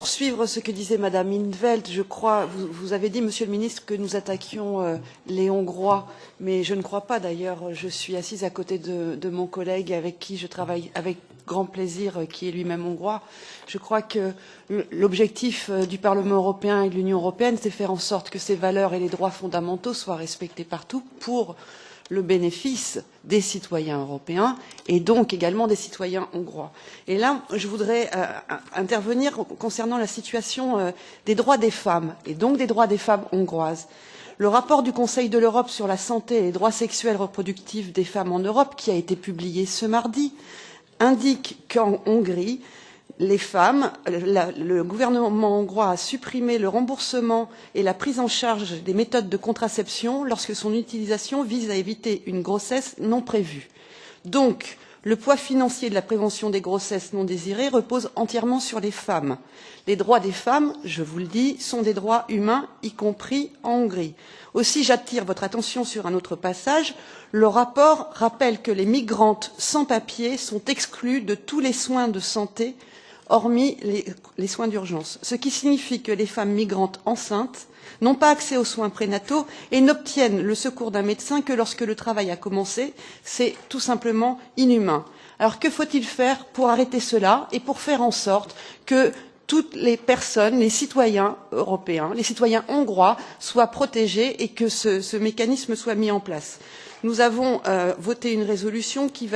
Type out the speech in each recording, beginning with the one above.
Suivre ce que disait Madame in 't Veld, je crois, vous avez dit, Monsieur le Ministre, que nous attaquions les Hongrois, mais je ne crois pas d'ailleurs. Je suis assise à côté de mon collègue avec qui je travaille avec grand plaisir, qui est lui-même hongrois. Je crois que l'objectif du Parlement européen et de l'Union européenne, c'est faire en sorte que ces valeurs et les droits fondamentaux soient respectés partout pour le bénéfice des citoyens européens et donc également des citoyens hongrois. Et là, je voudrais intervenir concernant la situation des droits des femmes et donc des droits des femmes hongroises. Le rapport du Conseil de l'Europe sur la santé et les droits sexuels reproductifs des femmes en Europe, qui a été publié ce mardi, indique qu'en Hongrie, les femmes, le gouvernement hongrois a supprimé le remboursement et la prise en charge des méthodes de contraception lorsque son utilisation vise à éviter une grossesse non prévue. Donc, le poids financier de la prévention des grossesses non désirées repose entièrement sur les femmes. Les droits des femmes, je vous le dis, sont des droits humains, y compris en Hongrie. Aussi, j'attire votre attention sur un autre passage. Le rapport rappelle que les migrantes sans papier sont exclues de tous les soins de santé hormis les soins d'urgence, ce qui signifie que les femmes migrantes enceintes n'ont pas accès aux soins prénataux et n'obtiennent le secours d'un médecin que lorsque le travail a commencé. C'est tout simplement inhumain. Alors que faut-il faire pour arrêter cela et pour faire en sorte que toutes les personnes, les citoyens européens, les citoyens hongrois soient protégés et que ce mécanisme soit mis en place? Nous avons voté une résolution qui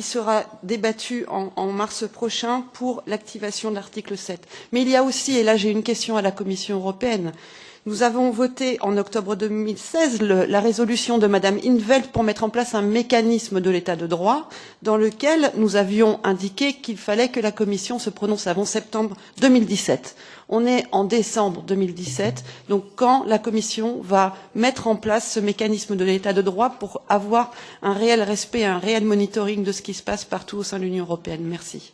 sera débattue en mars prochain pour l'activation de l'article 7. Mais il y a aussi, et là j'ai une question à la Commission européenne, nous avons voté en octobre 2016 la résolution de Madame in 't Veld pour mettre en place un mécanisme de l'état de droit dans lequel nous avions indiqué qu'il fallait que la Commission se prononce avant septembre 2017. On est en décembre 2017, donc quand la Commission va mettre en place ce mécanisme de l'état de droit pour avoir un réel respect, un réel monitoring de ce qui se passe partout au sein de l'Union européenne? Merci.